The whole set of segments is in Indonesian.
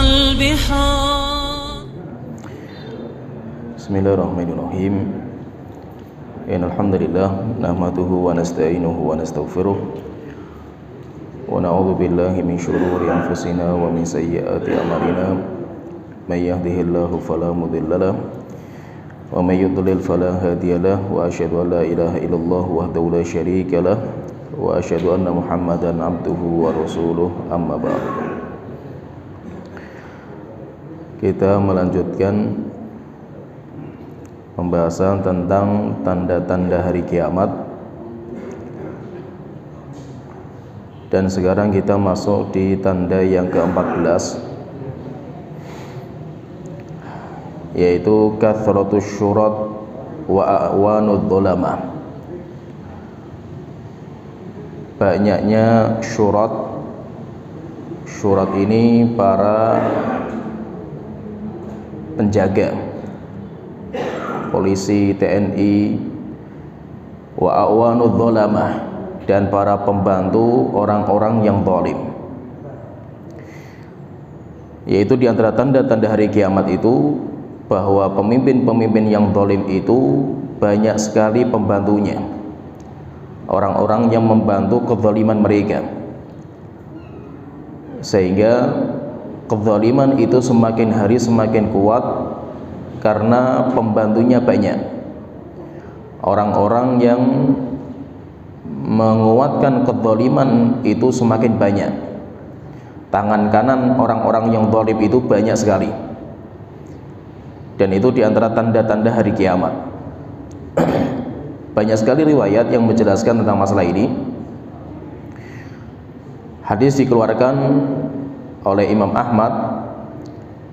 البحار. بسم الله الرحمن الرحيم. إن الحمد لله نحمده ونستعينه ونستغفره ونعوذ بالله من شرور أنفسنا ومن سيئات أعمالنا. من يهده الله فلا مضل له ومن يضلل فلا هادي له وأشهد أن لا إله إلا الله وحده لا شريك له وأشهد أن محمدا عبده ورسوله. أما بعد. Kita melanjutkan pembahasan tentang tanda-tanda hari kiamat, dan sekarang kita masuk di tanda yang ke-14, yaitu kathratus syurat wa a'wanud dzalamah. Banyaknya syurat. Syurat ini para penjaga, polisi, TNI, wa a'wanud dzalamah, dan para pembantu orang-orang yang zalim. Yaitu di antara tanda-tanda hari kiamat itu bahwa pemimpin-pemimpin yang zalim itu banyak sekali pembantunya, orang-orang yang membantu kezaliman mereka, sehingga kezaliman itu semakin hari semakin kuat karena pembantunya banyak. Orang-orang yang menguatkan kezaliman itu semakin banyak. Tangan kanan orang-orang yang zalim itu banyak sekali, dan itu diantara tanda-tanda hari kiamat. Banyak sekali riwayat yang menjelaskan tentang masalah ini. Hadis dikeluarkan oleh Imam Ahmad,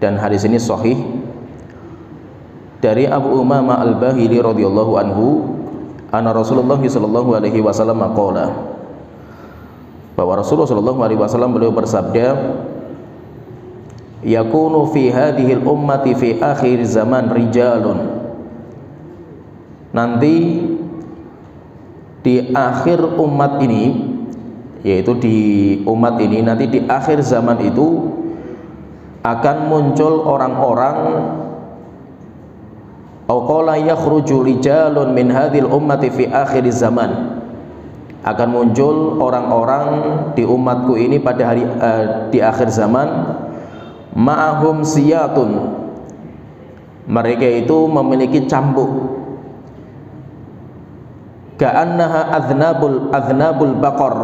dan hadis ini sahih, dari Abu Umamah Al-Bahili radhiyallahu anhu, anna Rasulullah sallallahu alaihi wasallam qala, bahwa Rasulullah sallallahu alaihi wasallam beliau bersabda, yakunu fi hadhil ummati fi akhir zaman rijalun, nanti di akhir umat ini, yaitu di umat ini nanti di akhir zaman itu akan muncul orang-orang, au qala yakhruju rijalun min hadhil ummati fi akhir zaman, akan muncul orang-orang di umatku ini pada hari di akhir zaman, ma'ahum siyatun, mereka itu memiliki cambuk, ka'annaha adznabul baqar,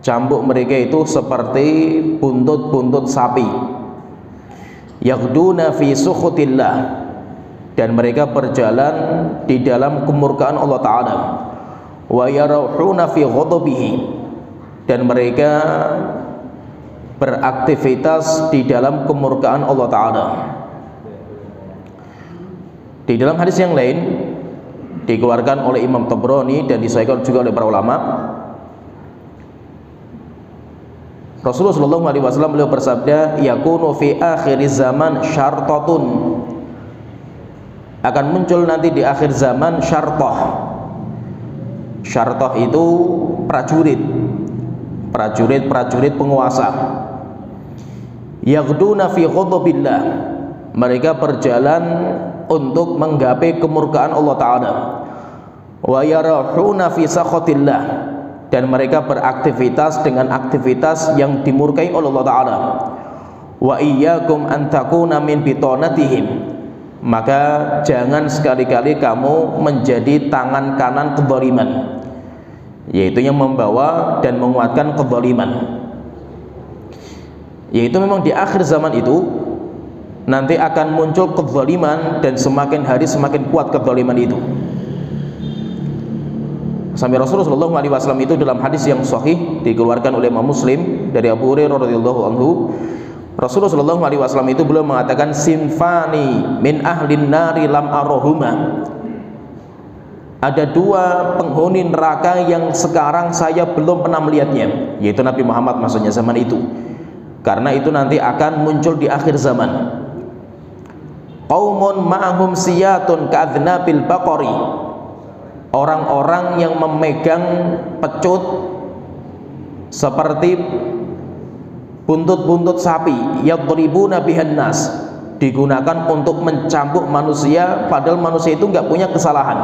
cambuk mereka itu seperti buntut-buntut sapi, yaghduna fi sukhutillah, dan mereka berjalan di dalam kemurkaan Allah Ta'ala, wa yarauhuna fi ghadabihi, dan mereka beraktivitas di dalam kemurkaan Allah Ta'ala. Di dalam hadis yang lain dikeluarkan oleh Imam Tabrani dan disahihkan juga oleh para ulama, Rasulullah sallallahu alaihi wasallam beliau bersabda, yakunu fi akhir zaman syartatun, akan muncul nanti di akhir zaman syartah. Syartah itu prajurit penguasa. Yaghduna fi ghadabillah, mereka berjalan untuk menggapai kemurkaan Allah Ta'ala. Wa yarahuna fi sakhatillah, dan mereka beraktivitas dengan aktivitas yang dimurkai oleh Allah Ta'ala. Wa iyyakum an takuna min bitonatihim, maka jangan sekali-kali kamu menjadi tangan kanan kezaliman, yaitu yang membawa dan menguatkan kezaliman. Yaitu memang di akhir zaman itu nanti akan muncul kezaliman, dan semakin hari semakin kuat kezaliman itu. Sampai Rasulullah sallallahu alaihi wasallam itu dalam hadis yang sahih dikeluarkan oleh Imam Muslim dari Abu Hurairah radhiyallahu anhu, Rasulullah sallallahu alaihi wasallam itu beliau mengatakan, sinfani min ahlin nari lam arahuma, ada dua penghuni neraka yang sekarang saya belum pernah melihatnya, yaitu Nabi Muhammad maksudnya zaman itu, karena itu nanti akan muncul di akhir zaman. Qaumun ma'ahum siyatun ka'adznabil baqari, orang-orang yang memegang pecut seperti buntut-buntut sapi, yadribuna bihan nas, digunakan untuk mencambuk manusia padahal manusia itu nggak punya kesalahan.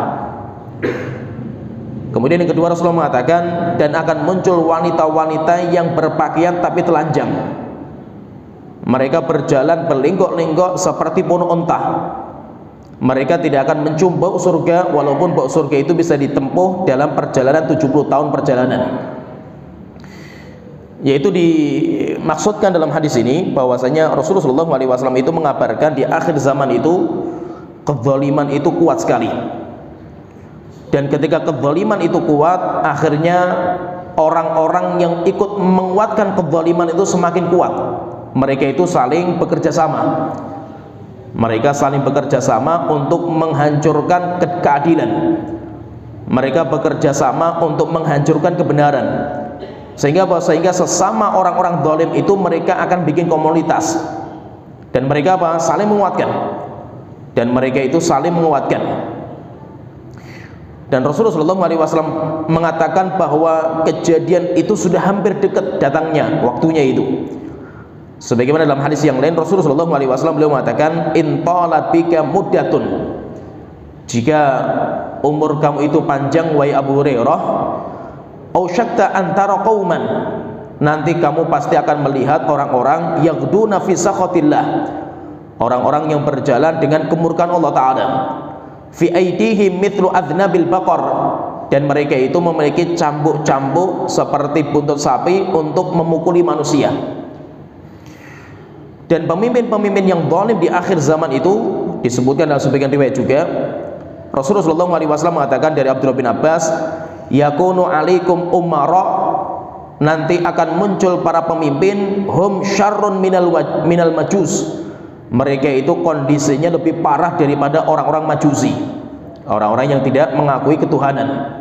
Kemudian yang kedua, Rasulullah mengatakan, dan akan muncul wanita-wanita yang berpakaian tapi telanjang. Mereka berjalan berlinggok-linggok seperti punuk unta. Mereka tidak akan mencium bau surga, walaupun bau surga itu bisa ditempuh dalam perjalanan 70 tahun perjalanan. Yaitu dimaksudkan dalam hadis ini bahwasanya Rasulullah SAW itu mengabarkan di akhir zaman itu kezaliman itu kuat sekali. Dan ketika kezaliman itu kuat, akhirnya orang-orang yang ikut menguatkan kezaliman itu semakin kuat. Mereka itu saling bekerja sama. Mereka saling bekerja sama untuk menghancurkan keadilan. Mereka bekerja sama untuk menghancurkan kebenaran. Sehingga sesama orang-orang zalim itu mereka akan bikin komunitas. Dan mereka saling menguatkan. Dan mereka itu saling menguatkan. Dan Rasulullah SAW mengatakan bahwa kejadian itu sudah hampir dekat datangnya, waktunya itu. Sebagaimana dalam hadis yang lain Rasulullah SAW beliau mengatakan, in talat bika muddatun, jika umur kamu itu panjang wahai Abu Hurairah, ausyakta antara qauman, nanti kamu pasti akan melihat orang-orang yaghduna fi sakhatillah, orang-orang yang berjalan dengan kemurkaan Allah Ta'ala, fi aidihim mithlu adnabil baqar, dan mereka itu memiliki cambuk-cambuk seperti buntut sapi untuk memukuli manusia. Dan pemimpin-pemimpin yang zalim di akhir zaman itu disebutkan dalam sebagian riwayat juga, Rasulullah SAW mengatakan dari Abdullah bin Abbas, yakunu alaikum umara, nanti akan muncul para pemimpin, hum syarrun minal majus, mereka itu kondisinya lebih parah daripada orang-orang majusi, orang-orang yang tidak mengakui ketuhanan.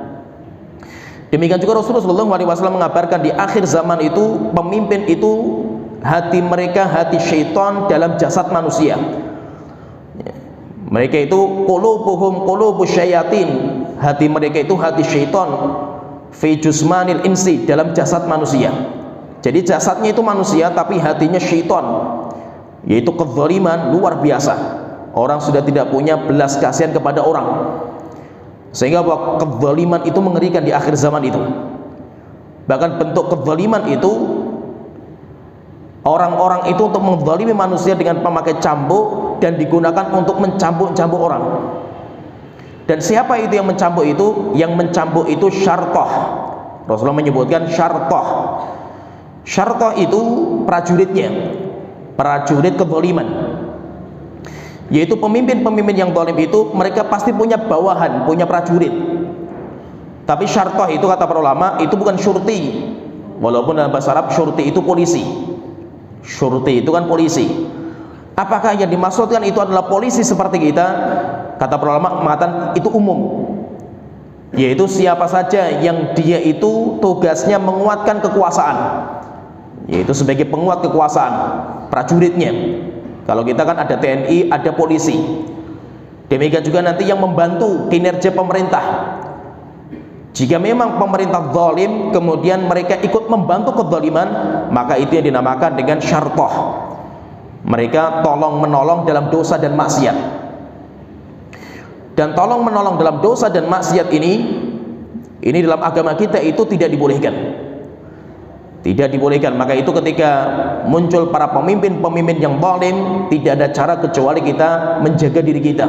Demikian juga Rasulullah SAW mengabarkan di akhir zaman itu pemimpin itu hati mereka hati syaitan dalam jasad manusia. Mereka itu qulubuhum qulubus syayatin, hati mereka itu hati syaitan, fi jusmanil insi, dalam jasad manusia. Jadi jasadnya itu manusia tapi hatinya syaitan, yaitu kezaliman luar biasa. Orang sudah tidak punya belas kasihan kepada orang, sehingga kezaliman itu mengerikan di akhir zaman itu. Bahkan bentuk kezaliman itu, orang-orang itu untuk menzalimi manusia dengan memakai cambuk dan digunakan untuk mencambuk-cambuk orang. Dan siapa itu yang mencambuk itu? Yang mencambuk itu syartoh. Rasulullah menyebutkan syartoh. Syartoh itu prajuritnya, prajurit kezaliman, yaitu pemimpin-pemimpin yang zalim itu mereka pasti punya bawahan, punya prajurit. Tapi syartoh itu kata para ulama itu bukan syurti, walaupun dalam bahasa Arab syurti itu polisi. Syurti itu kan polisi. Apakah yang dimaksudkan itu adalah polisi seperti kita? Kata para ulama mengatakan itu umum, yaitu siapa saja yang dia itu tugasnya menguatkan kekuasaan, yaitu sebagai penguat kekuasaan, prajuritnya. Kalau kita kan ada TNI, ada polisi. Demikian juga nanti yang membantu kinerja pemerintah. Jika memang pemerintah zalim kemudian mereka ikut membantu kezaliman, maka itu yang dinamakan dengan syartoh. Mereka tolong menolong dalam dosa dan maksiat. Dan tolong menolong dalam dosa dan maksiat ini dalam agama kita itu tidak dibolehkan. Tidak dibolehkan. Maka itu ketika muncul para pemimpin-pemimpin yang zalim, tidak ada cara kecuali kita menjaga diri kita.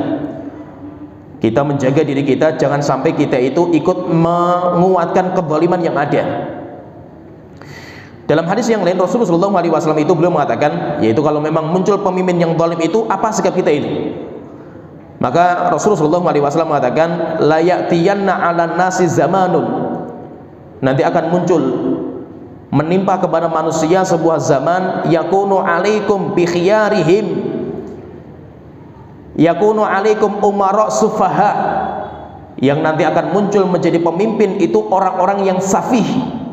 Kita menjaga diri kita, jangan sampai kita itu ikut menguatkan kezaliman yang ada. Dalam hadis yang lain Rasulullah SAW itu beliau mengatakan, yaitu kalau memang muncul pemimpin yang zalim itu, apa sikap kita itu? Maka Rasulullah SAW mengatakan, la ya'tiyanna 'alan nasi zamanun, nanti akan muncul menimpa kepada manusia sebuah zaman, yakunu 'alaikum bi khiyarihim, yakunu alaikum umara sufaha, yang nanti akan muncul menjadi pemimpin itu orang-orang yang safih,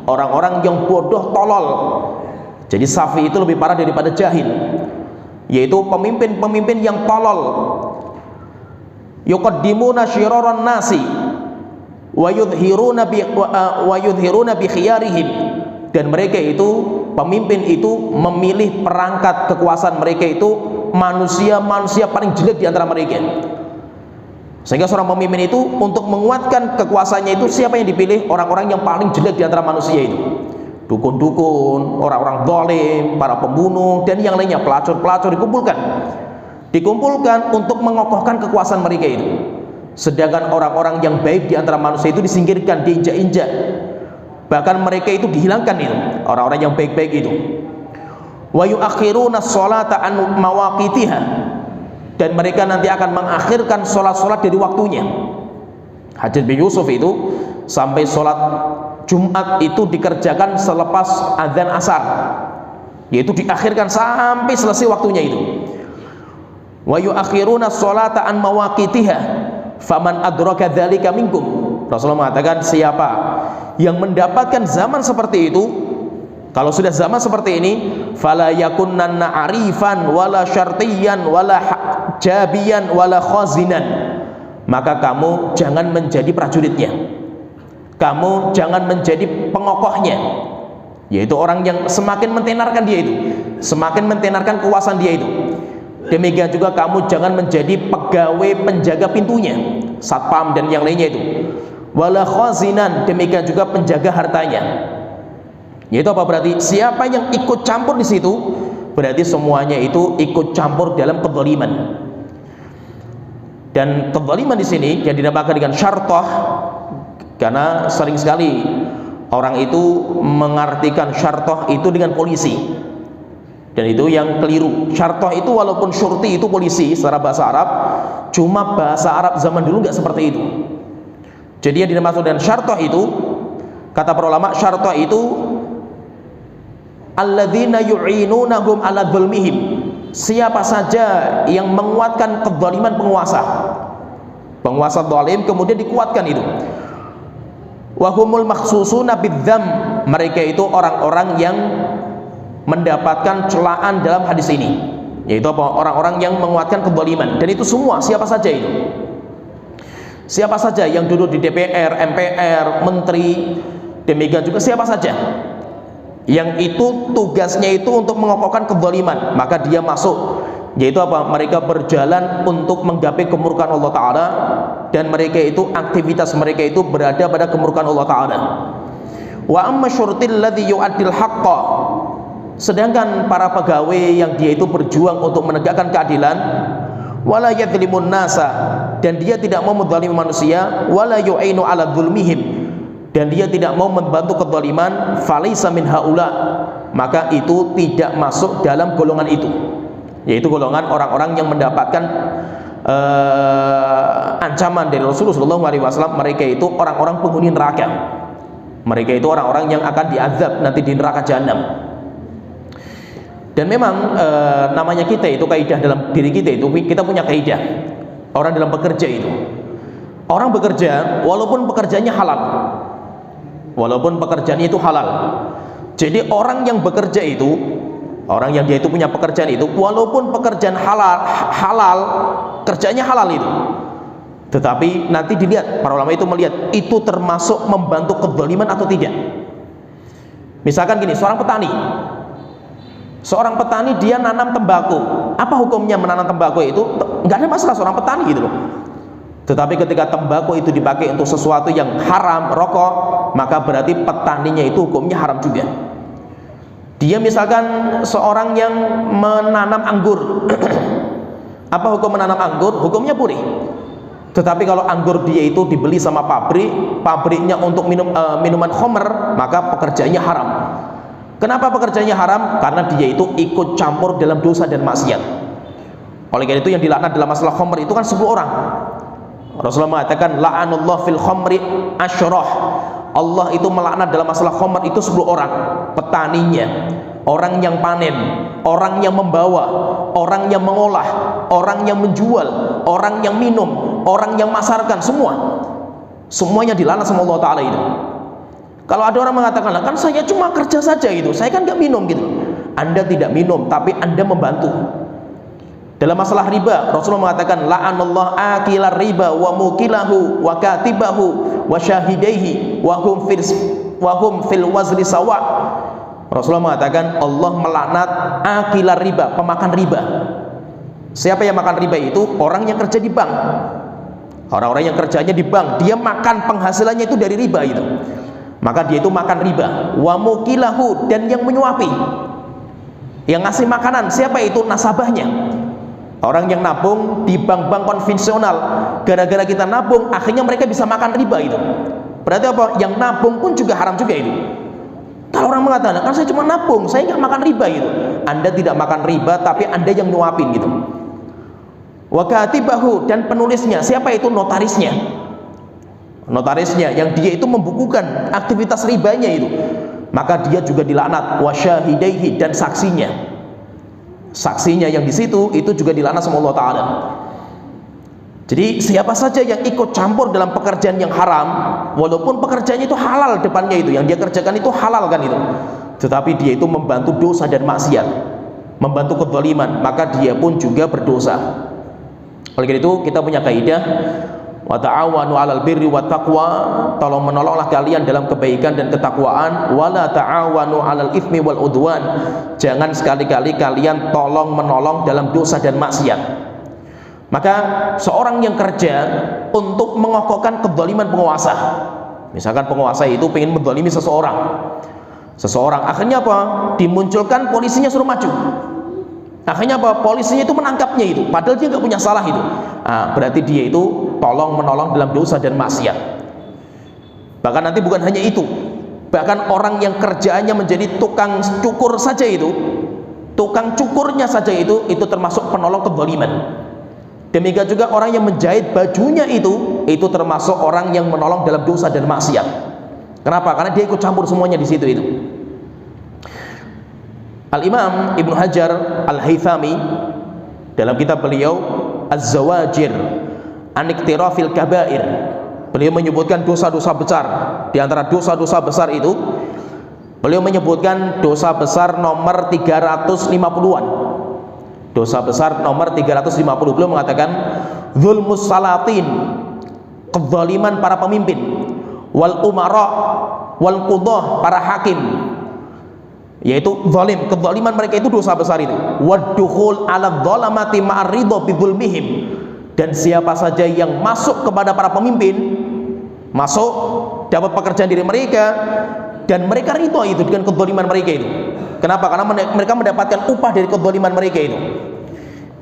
orang-orang yang bodoh tolol. Jadi safih itu lebih parah daripada jahil, yaitu pemimpin-pemimpin yang tolol. Yuqaddimuna syiraran nasi wa yudhiruna bi khiyarihim, dan mereka itu pemimpin itu memilih perangkat kekuasaan mereka itu manusia paling jelek di antara mereka. Sehingga seorang pemimpin itu untuk menguatkan kekuasaannya itu siapa yang dipilih? Orang-orang yang paling jelek di antara manusia itu. Dukun-dukun, orang-orang zalim, para pembunuh dan yang lainnya, pelacur-pelacur dikumpulkan untuk mengokohkan kekuasaan mereka itu. Sedangkan orang-orang yang baik di antara manusia itu disingkirkan, diinjak-injak. Bahkan mereka itu dihilangkan itu, orang-orang yang baik-baik itu. Wa yu'akhiruna sholata an mawaqitiha, dan mereka nanti akan mengakhirkan sholat-sholat dari waktunya. Hajjaj bin Yusuf itu sampai sholat Jumat itu dikerjakan selepas azan asar, yaitu diakhirkan sampai selesai waktunya itu. Wa yu'akhiruna sholata an mawaqitiha faman adraka dzalika minkum. Rasulullah mengatakan siapa yang mendapatkan zaman seperti itu, kalau sudah zaman seperti ini, fala yakunanna arifan wala syartiyan wala jabiyan wala khazinan, maka kamu jangan menjadi prajuritnya, kamu jangan menjadi pengokohnya, yaitu orang yang semakin mentenarkan dia itu, semakin mentenarkan kekuasaan dia itu. Demikian juga kamu jangan menjadi pegawai penjaga pintunya, satpam dan yang lainnya itu. Wala khazinan, demikian juga penjaga hartanya. Yaitu apa berarti? Siapa yang ikut campur di situ, berarti semuanya itu ikut campur dalam kezaliman. Dan kezaliman di sini yang dinamakan dengan syartah, karena sering sekali orang itu mengartikan syartah itu dengan polisi, dan itu yang keliru. Syartah itu walaupun syurti itu polisi secara bahasa Arab, cuma bahasa Arab zaman dulu nggak seperti itu. Jadi yang dimaksud dengan syartah itu, kata para ulama, syartah itu alladzina yu'inunahum ala dzulmihim, siapa saja yang menguatkan kezaliman penguasa zalim kemudian dikuatkan itu. Wa humul makhsusuna bidzam, mereka itu orang-orang yang mendapatkan celaan dalam hadis ini, yaitu apa? Orang-orang yang menguatkan kezaliman. Dan itu semua siapa saja itu? Siapa saja yang duduk di DPR, MPR, menteri, demikian juga siapa saja yang itu tugasnya itu untuk mengokohkan kezaliman, maka dia masuk. Yaitu apa? Mereka berjalan untuk menggapai kemurkaan Allah Ta'ala, dan mereka itu, aktivitas mereka itu berada pada kemurkaan Allah Ta'ala. Wa amma syurtil ladzi yu'addil haqqa, sedangkan para pegawai yang dia itu berjuang untuk menegakkan keadilan, wala yadzlimun nasa, dan dia tidak mau menzalimi manusia, wala yu'inu ala dzulmihim, dan dia tidak mau membantu kezaliman, falaisa min haula, maka itu tidak masuk dalam golongan itu, yaitu golongan orang-orang yang mendapatkan ancaman dari Rasulullah SAW. Mereka itu orang-orang penghuni neraka, mereka itu orang-orang yang akan diazab nanti di neraka jahanam. Dan memang namanya kita itu, kaidah dalam diri kita itu, kita punya kaidah. Orang dalam bekerja itu, orang bekerja walaupun pekerjaannya halal, walaupun pekerjaannya itu halal. Jadi orang yang bekerja itu, orang yang dia itu punya pekerjaan itu, walaupun pekerjaan halal, kerjanya halal itu, tetapi nanti dilihat, para ulama itu melihat itu termasuk membantu kezaliman atau tidak. Misalkan gini, seorang petani dia nanam tembakau. Apa hukumnya menanam tembakau itu? Nggak ada masalah seorang petani gitu loh. Tetapi ketika tembakau itu dipakai untuk sesuatu yang haram, rokok, maka berarti petaninya itu hukumnya haram juga. Dia misalkan seorang yang menanam anggur. Apa hukum menanam anggur? Hukumnya boleh. Tetapi kalau anggur dia itu dibeli sama pabriknya untuk minuman khamr, maka pekerjaannya haram. Kenapa pekerjaannya haram? Karena dia itu ikut campur dalam dosa dan maksiat. Oleh karena itu yang dilaknat dalam masalah khamr itu kan 10 orang. Rasulullah mengatakan la'anullah fil khamri asyrah. Allah itu melaknat dalam masalah khamr itu 10 orang. Petaninya, orang yang panen, orang yang membawa, orang yang mengolah, orang yang menjual, orang yang minum, orang yang masarkan, semuanya dilaknat sama Allah Ta'ala itu. Kalau ada orang mengatakan, kan saya cuma kerja saja gitu, saya kan nggak minum gitu. Anda tidak minum, tapi Anda membantu. Dalam masalah riba, Rasulullah mengatakan, la'anallah akilar riba wa mukilahu wa katibahu wa syahidaihi wa hum fil wazli sawa. Rasulullah mengatakan Allah melaknat akilar riba, pemakan riba. Siapa yang makan riba itu? Orang yang kerja di bank. Orang-orang yang kerjanya di bank, dia makan penghasilannya itu dari riba itu. Maka dia itu makan riba. Wa mukilahu, dan yang menyuapi. Yang ngasih makanan, siapa itu? Nasabahnya. Orang yang nabung di bank-bank konvensional, gara-gara kita nabung, akhirnya mereka bisa makan riba itu. Berarti apa? Yang nabung pun juga haram juga itu. Kalau orang mengatakan, kan saya cuma nabung, saya nggak makan riba gitu. Anda tidak makan riba, tapi Anda yang nyuapin gitu. Wa katibahu, dan penulisnya, siapa itu? Notarisnya. Notarisnya yang dia itu membukukan aktivitas ribanya itu, maka dia juga dilaknat. Wa syahidaihi, dan saksinya. Saksinya yang di situ itu juga dilaknat sama Allah Ta'ala. Jadi siapa saja yang ikut campur dalam pekerjaan yang haram, walaupun pekerjaannya itu halal depannya itu, yang dia kerjakan itu halal kan itu, tetapi dia itu membantu dosa dan maksiat, membantu kezaliman, maka dia pun juga berdosa. Oleh karena itu kita punya kaidah, wa ta'awanu 'alal birri wat taqwa, tolong menolonglah kalian dalam kebaikan dan ketakwaan, wala ta'awanu 'alal itsmi wal udwan, jangan sekali-kali kalian tolong menolong dalam dosa dan maksiat. Maka seorang yang kerja untuk mengokohkan kezaliman penguasa, misalkan penguasa itu pengen menzalimi seseorang, akhirnya apa? Dimunculkan polisinya suruh maju. Akhirnya apa? Polisinya itu menangkapnya itu, padahal dia nggak punya salah itu. Berarti dia itu tolong menolong dalam dosa dan maksiat. Bahkan nanti bukan hanya itu, bahkan orang yang kerjaannya menjadi tukang cukur saja itu, tukang cukurnya saja itu termasuk penolong kezaliman. Demikian juga orang yang menjahit bajunya itu termasuk orang yang menolong dalam dosa dan maksiat. Kenapa? Karena dia ikut campur semuanya di situ itu. Al-Imam Ibnu Hajar Al-Haythami dalam kitab beliau Az-Zawajir an Iktirafil Kabair, beliau menyebutkan dosa-dosa besar. Di antara dosa-dosa besar itu, beliau menyebutkan dosa besar nomor 350-an. Dosa besar nomor 350, beliau mengatakan zulmus salatin, kezaliman para pemimpin, wal umara wal qudah, para hakim, yaitu zalim, kezaliman mereka itu dosa besar itu. Waddukhul ala dhalamati ma'ridha bidzulmihim, dan siapa saja yang masuk kepada para pemimpin, masuk dapat pekerjaan dari mereka dan mereka ridho itu dengan kezaliman mereka itu. Kenapa? Karena mereka mendapatkan upah dari kezaliman mereka itu.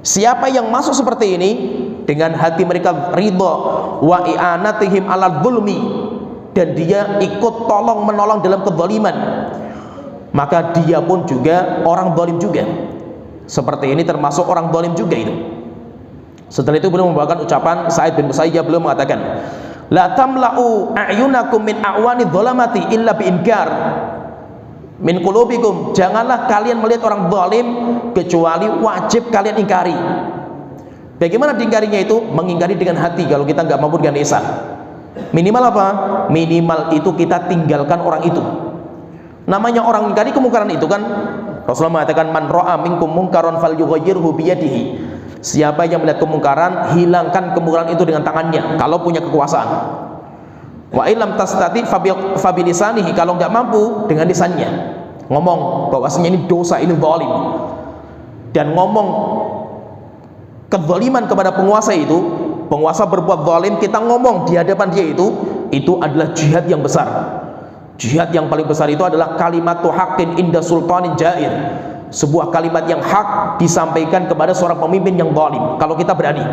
Siapa yang masuk seperti ini dengan hati mereka ridho, wa i'anatihim 'alal zulmi, dan dia ikut tolong menolong dalam kezaliman, maka dia pun juga orang zalim juga. Seperti ini termasuk orang zalim juga itu. Setelah itu beliau membawakan ucapan Sa'id bin Musayyab, beliau mengatakan, la tamla'u a'yunakum min a'wani dhalamati illa bi'inkar min qulubikum, janganlah kalian melihat orang zalim kecuali wajib kalian ingkari. Bagaimana diingkarinya itu? Mengingkari dengan hati kalau kita nggak mampu dengan lisan. Minimal apa? Minimal itu kita tinggalkan orang itu. Namanya orang ingkari kemungkaran itu kan, Rasulullah mengatakan man ra'a minkum munkaran falyughayyirhu biyadihi, siapa yang melihat kemungkaran, hilangkan kemungkaran itu dengan tangannya kalau punya kekuasaan. Wa illam tastati fabilisanihi, kalau nggak mampu dengan lisannya, ngomong bahwasanya ini dosa, ini zalim, dan ngomong kezaliman kepada penguasa itu. Penguasa berbuat zalim, kita ngomong di hadapan dia itu adalah jihad yang besar. Jihad yang paling besar itu adalah kalimatu haqqin inda sultanin jair, sebuah kalimat yang hak disampaikan kepada seorang pemimpin yang zalim. Kalau kita berani.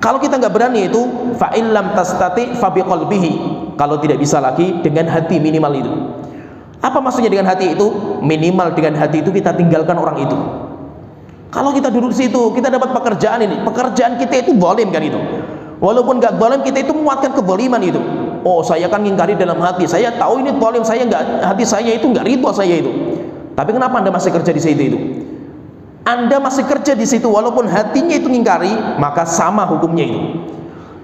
Kalau kita nggak berani itu, fa illam tastati fa biqalbihi, kalau tidak bisa lagi dengan hati, minimal itu. Apa maksudnya dengan hati itu? Minimal dengan hati itu kita tinggalkan orang itu. Kalau kita duduk di situ, kita dapat pekerjaan ini, pekerjaan kita itu zalim kan itu. Walaupun nggak zalim, kita itu menguatkan kezaliman itu. Oh, saya kan ngingkari dalam hati, saya tahu ini zalim, saya nggak, hati saya itu nggak ridho saya itu. Tapi kenapa Anda masih kerja di situ itu? Anda masih kerja di situ walaupun hatinya itu ngingkari, maka sama hukumnya itu.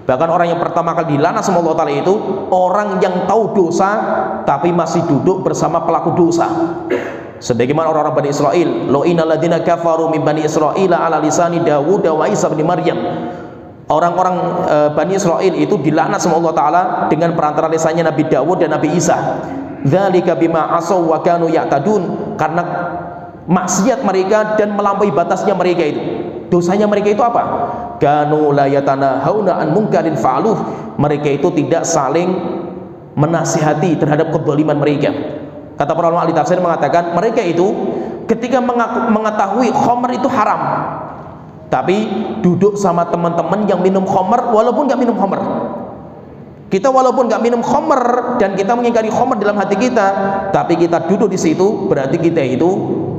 Bahkan orang yang pertama kali dilaknat sama Allah Ta'ala itu orang yang tahu dosa tapi masih duduk bersama pelaku dosa. Sebagaimana orang-orang Bani Israel, lo'inal ladzina kafaru min Bani Israila ala lisani Dawud wa Isa bin Maryam. Orang-orang Bani Israel itu dilaknat sama Allah Ta'ala dengan perantara lisannya Nabi Dawud dan Nabi Isa. dzalika bima asaw wa kanu ya'tadun, karena maksiat mereka dan melampaui batasnya mereka itu. Dosanya mereka itu apa? Kanu la yatanahawna an munkarin fa'aluh, mereka itu tidak saling menasihati terhadap kezaliman mereka. Kata para ulama ahli tafsir mengatakan mereka itu ketika mengetahui khamr itu haram, tapi duduk sama teman-teman yang minum khamr walaupun gak minum khamr. Kita walaupun gak minum khamr dan kita mengingkari khamr dalam hati kita, tapi kita duduk di situ, berarti kita itu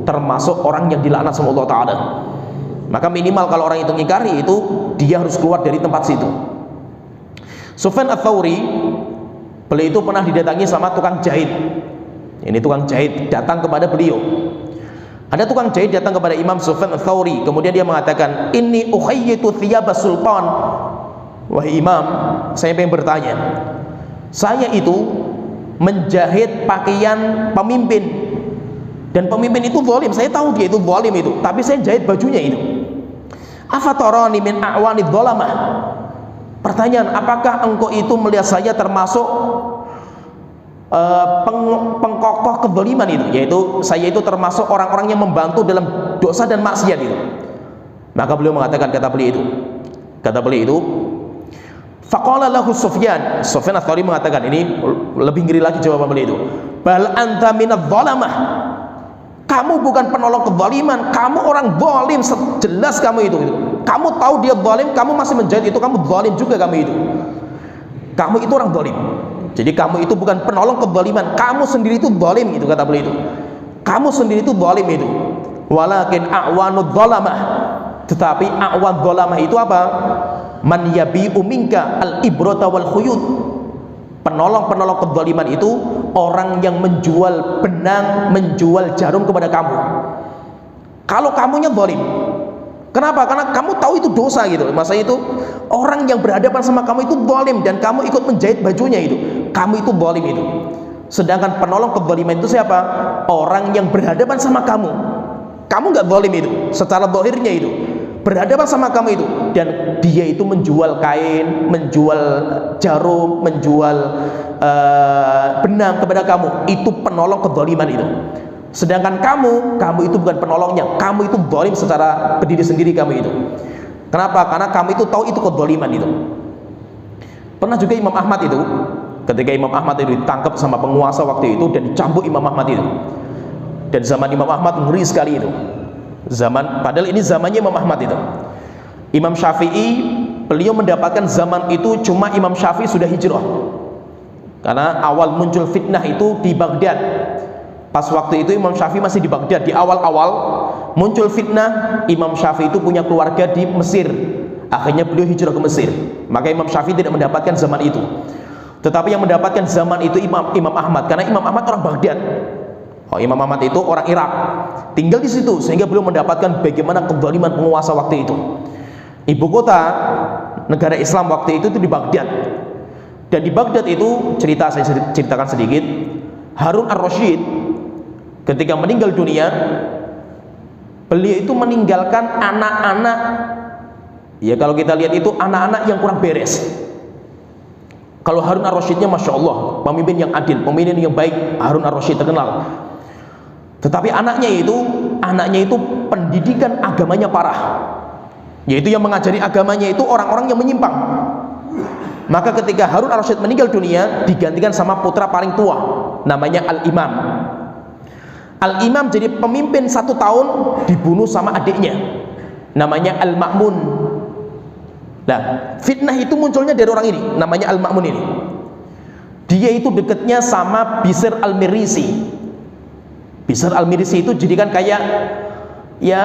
termasuk orang yang dilaknat sama Allah Ta'ala. Maka minimal kalau orang itu mengingkari itu, dia harus keluar dari tempat situ. Sufyan Ats-Tsauri, beliau itu pernah didatangi sama tukang jahit. Ini tukang jahit datang kepada beliau. Ada tukang jahit datang kepada Imam Sufyan Ats-Tsauri, kemudian dia mengatakan, "Inni ukhayyitu thiyabas sultan." Wahai Imam, saya ingin bertanya, saya itu menjahit pakaian pemimpin, dan pemimpin itu zalim, saya tahu dia itu zalim itu, tapi saya jahit bajunya itu. Afatarani min a'wani dhalamah. Pertanyaan, apakah engkau itu melihat saya termasuk pengkokoh kezaliman itu, yaitu saya itu termasuk orang-orang yang membantu dalam dosa dan maksiat itu? Maka beliau mengatakan, kata beliau itu faqala lahu Sufyan Ats-Tsauri mengatakan, ini lebih ngeri lagi jawaban beliau itu, bal anta minadh dhalamah, kamu bukan penolong kezaliman, kamu orang zalim, jelas kamu itu. Kamu tahu dia zalim, kamu masih menjahit itu, kamu zalim juga kamu itu. Kamu itu orang zalim. Jadi kamu itu bukan penolong kezaliman, kamu sendiri itu zalim itu, kata beliau itu. Kamu sendiri itu zalim itu. Walakin a'wanud dhalamah, tetapi a'wan dhalamah itu apa? Man yabi'u minka al-ibrata wal khuyud. Penolong-penolong kezaliman itu orang yang menjual benang, menjual jarum kepada kamu. Kalau kamunya zalim, kenapa? Karena kamu tahu itu dosa gitu. Masa itu orang yang berhadapan sama kamu itu zalim dan kamu ikut menjahit bajunya itu, kamu itu zalim itu. Sedangkan penolong kezaliman itu siapa? Orang yang berhadapan sama kamu. Kamu nggak zalim itu, secara zahirnya itu berhadapan sama kamu itu, dan dia itu menjual kain, menjual jarum, menjual benang kepada kamu, itu penolong kezaliman itu. Sedangkan kamu itu bukan penolongnya, kamu itu zalim secara berdiri sendiri kamu itu. Kenapa? Karena kamu itu tahu itu kezaliman itu. Pernah juga Imam Ahmad itu, ketika Imam Ahmad itu ditangkap sama penguasa waktu itu dan dicambuk Imam Ahmad itu. Dan zaman Imam Ahmad ngeri sekali itu. Padahal ini zamannya Imam Ahmad itu. Imam Syafi'i, beliau mendapatkan zaman itu cuma Imam Syafi'i sudah hijrah. Karena awal muncul fitnah itu di Baghdad. Pas waktu itu Imam Syafi'i masih di Baghdad. Di awal-awal muncul fitnah, Imam Syafi'i itu punya keluarga di Mesir. Akhirnya beliau hijrah ke Mesir. Maka Imam Syafi'i tidak mendapatkan zaman itu. Tetapi yang mendapatkan zaman itu Imam Ahmad, karena Imam Ahmad orang Baghdad. Imam Ahmad itu orang Irak, tinggal di situ, sehingga beliau mendapatkan bagaimana kezaliman penguasa waktu itu. Ibu kota negara Islam waktu itu di Baghdad. Dan di Baghdad itu, saya ceritakan sedikit, Harun ar-Rasyid ketika meninggal dunia, beliau itu meninggalkan anak-anak, ya kalau kita lihat itu anak-anak yang kurang beres. Kalau Harun ar-Rasyidnya Masya Allah, pemimpin yang adil, pemimpin yang baik, Harun ar-Rasyid terkenal. Tetapi anaknya itu pendidikan agamanya parah, yaitu yang mengajari agamanya itu orang-orang yang menyimpang. Maka ketika Harun ar-Rasyid meninggal dunia, digantikan sama putra paling tua, namanya Al-Imam. Al-Imam jadi pemimpin 1 tahun, dibunuh sama adiknya, namanya Al-Ma'mun. Nah, fitnah itu munculnya dari orang ini, namanya Al-Ma'mun ini. Dia itu dekatnya sama Bishr al-Mirisi. Bishr al-Mirisi itu jadikan kayak ya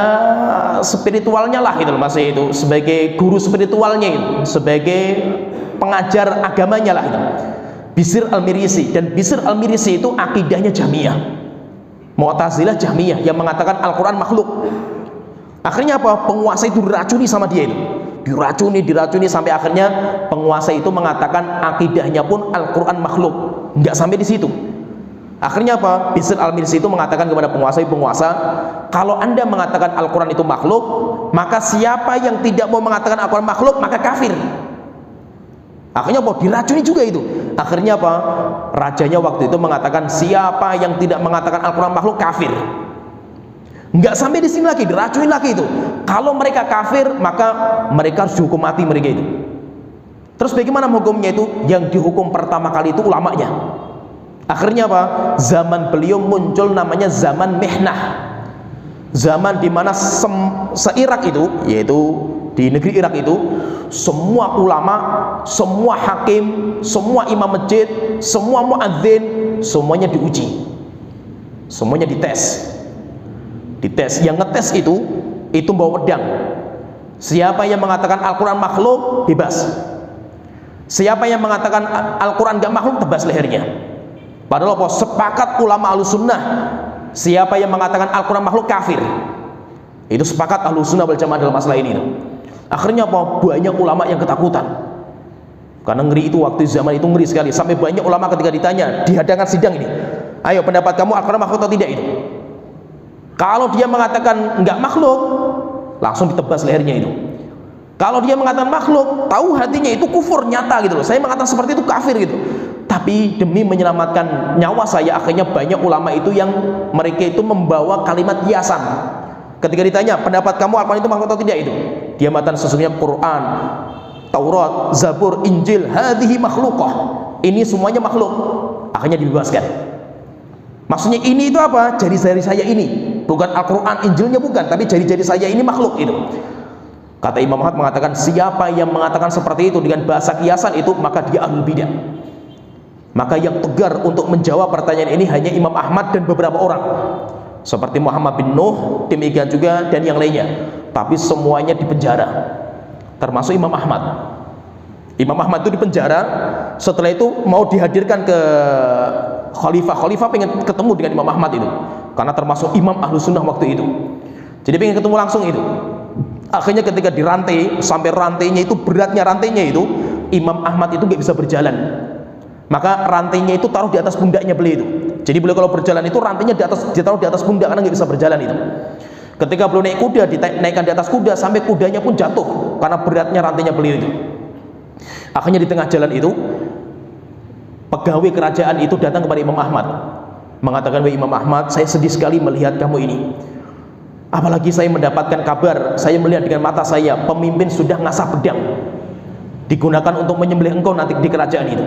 spiritualnya lah gitu, masih itu sebagai guru spiritualnya itu, sebagai pengajar agamanya lah itu, Bishr al-Mirisi. Dan Bishr al-Mirisi itu akidahnya Jahmiyah, Mu'tazilah Jahmiyah, yang mengatakan Al-Quran makhluk. Akhirnya apa? Penguasa itu diracuni sama dia itu, diracuni sampai akhirnya penguasa itu mengatakan akidahnya pun Al-Quran makhluk. Nggak sampai di situ. Akhirnya apa? Bishr al-Mirisi itu mengatakan kepada penguasa, kalau anda mengatakan Al-Quran itu makhluk, maka siapa yang tidak mau mengatakan Al-Quran makhluk, maka kafir. Akhirnya apa? Diracuni juga itu. Akhirnya apa? Rajanya waktu itu mengatakan, siapa yang tidak mengatakan Al-Quran makhluk kafir. Nggak sampai di sini lagi, diracuni lagi itu. Kalau mereka kafir, maka mereka harus dihukum mati mereka itu. Terus bagaimana hukumnya itu? Yang dihukum pertama kali itu ulamanya. Akhirnya apa? Zaman beliau muncul namanya zaman mihnah. Zaman dimana se-Irak itu, yaitu di negeri Irak itu, semua ulama, semua hakim, semua imam masjid, semua muadzin, semuanya diuji, semuanya dites. Yang ngetes itu bawa pedang. Siapa yang mengatakan Al-Quran makhluk, bebas. Siapa yang mengatakan Al-Quran gak makhluk, tebas lehernya. Padahal apa? Sepakat ulama Ahlussunnah, siapa yang mengatakan Al-Quran makhluk kafir. Itu sepakat Ahlussunnah wal Jamaah dalam masalah ini. Akhirnya apa? Banyak ulama yang ketakutan. Karena ngeri itu, waktu zaman itu ngeri sekali. Sampai banyak ulama ketika ditanya di hadapan sidang ini, ayo pendapat kamu Al-Quran makhluk atau tidak itu? Kalau dia mengatakan enggak makhluk, langsung ditebas lehernya itu. Kalau dia mengatakan makhluk, tahu hatinya itu kufur nyata gitu loh. Saya mengatakan seperti itu kafir gitu. Tapi demi menyelamatkan nyawa saya, akhirnya banyak ulama itu yang mereka itu membawa kalimat hiasan. Ketika ditanya pendapat kamu Al-Quran itu makhluk atau tidak itu, dia mengatakan sesungguhnya Quran, Taurat, Zabur, Injil, hadhihi makhlukah, ini semuanya makhluk. Akhirnya dibebaskan. Maksudnya ini itu apa? Jari-jari saya ini, bukan Al-Quran, Injilnya bukan, tapi jari-jari saya ini makhluk itu. Kata Imam Ahmad mengatakan, siapa yang mengatakan seperti itu dengan bahasa kiasan itu, maka dia ahlul bidah. Maka yang tegar untuk menjawab pertanyaan ini hanya Imam Ahmad dan beberapa orang, seperti Muhammad bin Nuh, demikian juga dan yang lainnya. Tapi semuanya dipenjara, termasuk Imam Ahmad. Imam Ahmad itu dipenjara. Setelah itu mau dihadirkan ke khalifah pengen ketemu dengan Imam Ahmad itu, karena termasuk imam Ahlussunnah waktu itu. Jadi pengen ketemu langsung itu. Akhirnya ketika dirantai, sampai rantainya itu, beratnya rantainya itu, Imam Ahmad itu gak bisa berjalan. Maka rantainya itu taruh di atas pundaknya beliau itu. Jadi beliau kalau berjalan itu rantainya ditaruh di atas pundak, karena nggak bisa berjalan itu. Ketika beliau naik kuda, dinaikkan di atas kuda sampai kudanya pun jatuh karena beratnya rantainya beliau itu. Akhirnya di tengah jalan itu, pegawai kerajaan itu datang kepada Imam Ahmad, mengatakan, wahai Imam Ahmad, saya sedih sekali melihat kamu ini. Apalagi saya mendapatkan kabar, saya melihat dengan mata saya, pemimpin sudah ngasah pedang digunakan untuk menyembelih engkau nanti di kerajaan itu.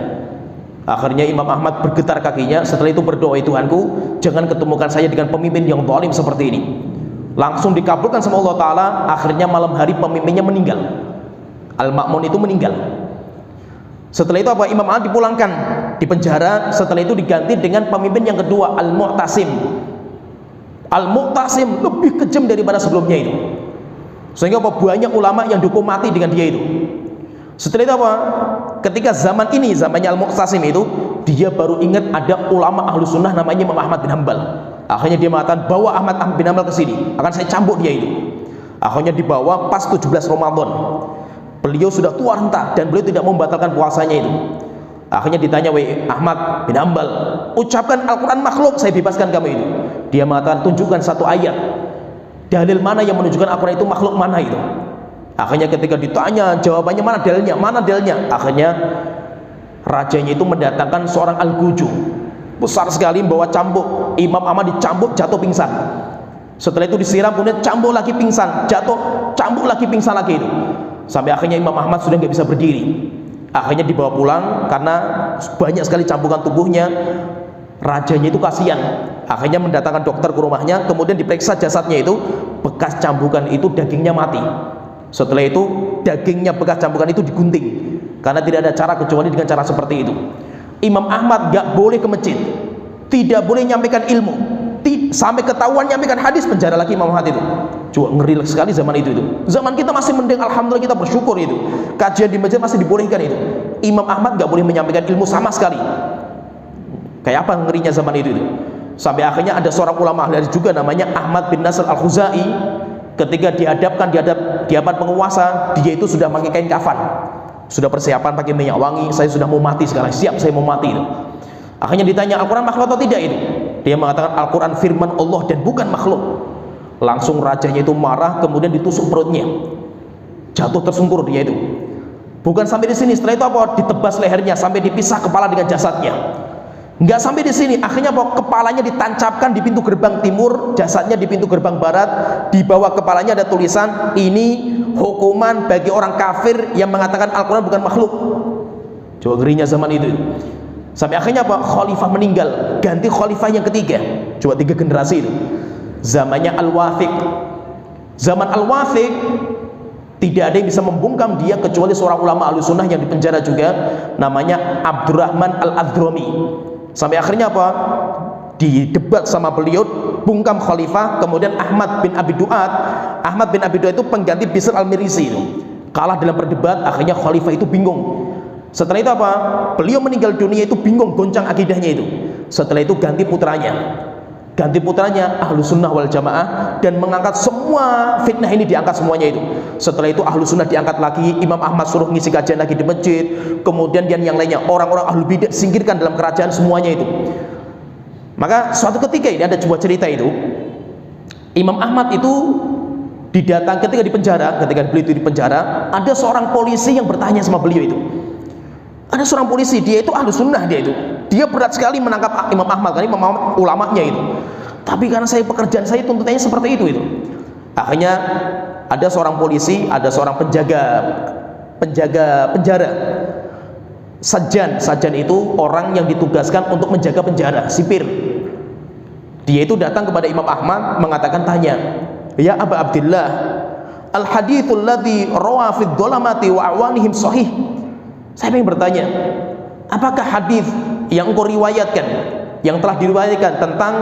Akhirnya Imam Ahmad bergetar kakinya. Setelah itu berdoa, Tuhanku, jangan ketemukan saya dengan pemimpin yang zalim seperti ini. Langsung dikabulkan sama Allah Ta'ala. Akhirnya malam hari pemimpinnya meninggal. Al-Ma'mun itu meninggal. Setelah itu apa? Imam Ahmad dipulangkan, di penjara. Setelah itu diganti dengan pemimpin yang kedua, Al-Mu'tasim. Al-Mu'tasim lebih kejam daripada sebelumnya itu. Sehingga apa? Banyak ulama yang dihukum mati dengan dia itu. Setelah itu apa? Ketika zaman ini, zamannya Al-Mu'tasim itu, dia baru ingat ada ulama Ahlussunnah namanya Imam Ahmad bin Hanbal. Akhirnya dia mengatakan, bawa Ahmad bin Hanbal ke sini, akan saya cambuk dia itu. Akhirnya dibawa pas 17 Ramadan. Beliau sudah tua renta dan beliau tidak membatalkan puasanya itu. Akhirnya ditanya, wahai Ahmad bin Hanbal, ucapkan Al-Quran makhluk, saya bebaskan kamu itu. Dia mengatakan, tunjukkan satu ayat, dalil mana yang menunjukkan Al-Quran itu makhluk, mana itu. Akhirnya ketika ditanya jawabannya, mana dalilnya, mana dalilnya. Akhirnya rajanya itu mendatangkan seorang al-guju besar sekali, membawa cambuk. Imam Ahmad dicambuk, jatuh pingsan. Setelah itu disiram, kemudian cambuk lagi, pingsan, jatuh, cambuk lagi, pingsan lagi itu. Sampai akhirnya Imam Ahmad sudah nggak bisa berdiri. Akhirnya dibawa pulang karena banyak sekali cambukan tubuhnya. Rajanya itu kasihan. Akhirnya mendatangkan dokter ke rumahnya, kemudian diperiksa jasadnya itu, bekas cambukan itu dagingnya mati. Setelah itu dagingnya bekas cambukan itu digunting, karena tidak ada cara kecuali dengan cara seperti itu. Imam Ahmad gak boleh ke masjid, tidak boleh nyampaikan ilmu, sampai ketahuan nyampaikan hadis, penjara lagi Imam Ahmad itu. Coba, ngeri sekali zaman itu. Zaman kita masih mending, alhamdulillah, kita bersyukur itu. Kajian di masjid masih dibolehkan itu. Imam Ahmad gak boleh menyampaikan ilmu sama sekali. Kayak apa ngerinya zaman itu. Sampai akhirnya ada seorang ulama ahli juga namanya Ahmad bin Nasr Al-Khuzai. Ketika dihadapkan di hadapan penguasa, dia itu sudah pakai kain kafan, sudah persiapan pakai minyak wangi, saya sudah mau mati sekarang, siap saya mau mati itu. Akhirnya ditanya, Al-Quran makhluk atau tidak itu? Dia mengatakan Al-Quran firman Allah dan bukan makhluk. Langsung rajanya itu marah, kemudian ditusuk perutnya, jatuh tersungkur dia itu. Bukan sampai di sini, setelah itu apa? Ditebas lehernya sampai dipisah kepala dengan jasadnya. Enggak sampai di sini, akhirnya apa? Kepalanya ditancapkan di pintu gerbang timur, jasadnya di pintu gerbang barat. Di bawah kepalanya ada tulisan, ini hukuman bagi orang kafir yang mengatakan Al-Quran bukan makhluk. Coba ngerinya zaman itu. Sampai akhirnya apa? Khalifah meninggal, ganti khalifah yang ketiga. Coba 3 generasi itu. Zamannya Al-Wathiq. Zaman Al-Wathiq tidak ada yang bisa membungkam dia kecuali seorang ulama Ahlussunnah yang dipenjara juga, namanya Abdurrahman Al-Adhrami. Sampai akhirnya apa? Didebat sama beliau, bungkam khalifah. Kemudian Ahmad bin Abi Duat. Ahmad bin Abi Duat itu pengganti Bishr Al-Mirisi itu. Kalah dalam berdebat, akhirnya khalifah itu bingung. Setelah itu apa? Beliau meninggal dunia itu bingung, goncang akidahnya itu. Setelah itu ganti putranya. Ganti putranya Ahlussunnah wal Jamaah, dan mengangkat semua fitnah ini, diangkat semuanya itu. Setelah itu Ahlussunnah diangkat lagi, Imam Ahmad suruh ngisi kajian lagi di masjid. Kemudian yang lainnya, orang-orang Ahlul Bidah singkirkan dalam kerajaan semuanya itu. Maka suatu ketika ini ada sebuah cerita itu, Imam Ahmad itu didatang ketika di penjara. Ketika beliau itu di penjara, ada seorang polisi yang bertanya sama beliau itu. Ada seorang polisi, dia itu Ahlussunnah, dia berat sekali menangkap Imam Ahmad, karena Imam Ahmad ulamanya itu. Tapi karena pekerjaan saya tuntutannya seperti itu. Akhirnya ada seorang polisi, ada seorang penjaga penjara. Sajan itu orang yang ditugaskan untuk menjaga penjara, sipir. Dia itu datang kepada Imam Ahmad, mengatakan, tanya, ya Aba Abdillah, al hadithul ladzi rawa fi dhalamati wa awanihim sahih. Saya ingin bertanya, apakah hadis yang engkau riwayatkan, yang telah diriwayatkan tentang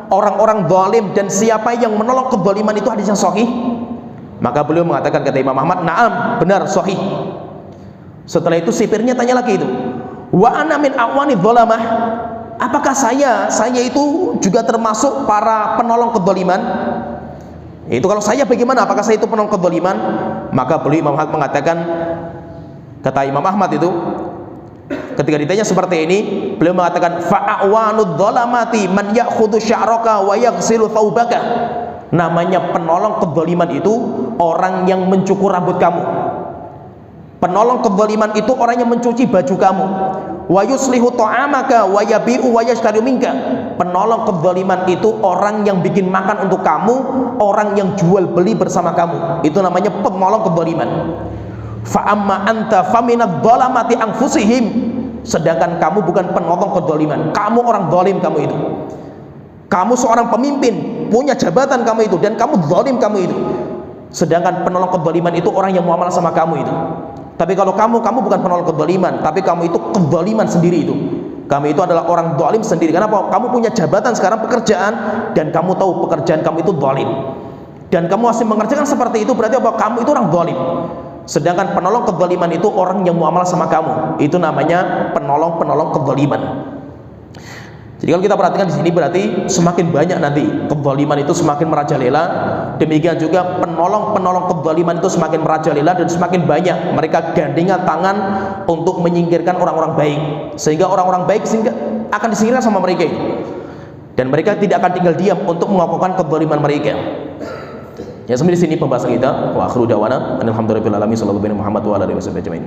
orang-orang zalim dan siapa yang menolong kezaliman itu hadis yang sahih? Maka beliau mengatakan, kata Imam Ahmad, na'am, benar, sahih. Setelah itu sipirnya tanya lagi itu, wa ana min awani dhalamah, apakah saya itu juga termasuk para penolong kezaliman? Itu kalau saya bagaimana? Apakah saya itu penolong kezaliman? Maka beliau Imam Ahmad mengatakan, kata Imam Ahmad itu, ketika ditanya seperti ini, beliau mengatakan, fa'awanud dhalamati man ya'khudhu sya'raka wa yaghsilu thawbaka. Namanya penolong kezaliman itu orang yang mencukur rambut kamu. Penolong kezaliman itu orang yang mencuci baju kamu. Wa yuslihu ta'amaka wa yabi'u wa yashtari minka. Penolong kezaliman itu orang yang bikin makan untuk kamu, orang yang jual beli bersama kamu. Itu namanya penolong kezaliman. Fa amma anta faminadh dhalamati anfusihim. Sedangkan kamu bukan penolong kezaliman, kamu orang zalim kamu itu. Kamu seorang pemimpin, punya jabatan kamu itu, dan kamu zalim kamu itu. Sedangkan penolong kezaliman itu orang yang muamalah sama kamu itu. Tapi kalau kamu bukan penolong kezaliman, tapi kamu itu kezaliman sendiri itu. Kamu itu adalah orang zalim sendiri. Kenapa? Kamu punya jabatan sekarang, pekerjaan, dan kamu tahu pekerjaan kamu itu zalim. Dan kamu masih mengerjakan seperti itu, berarti apa? Kamu itu orang zalim. Sedangkan penolong kezaliman itu orang yang muamalah sama kamu. Itu namanya penolong kezaliman. Jadi kalau kita perhatikan di sini, berarti semakin banyak nanti kezaliman itu semakin merajalela. Demikian juga penolong kezaliman itu semakin merajalela, dan semakin banyak mereka gandengan tangan untuk menyingkirkan orang-orang baik, sehingga orang-orang baik akan disingkirkan sama mereka itu. Dan mereka tidak akan tinggal diam untuk mengokohkan kezaliman mereka. Ya, sampai di sini pembahasan kita. Wa akhiru da'wana alhamdulillahirabbil alamin, sallallahu alaihi Muhammad wa ala alihi wasallam ajmain.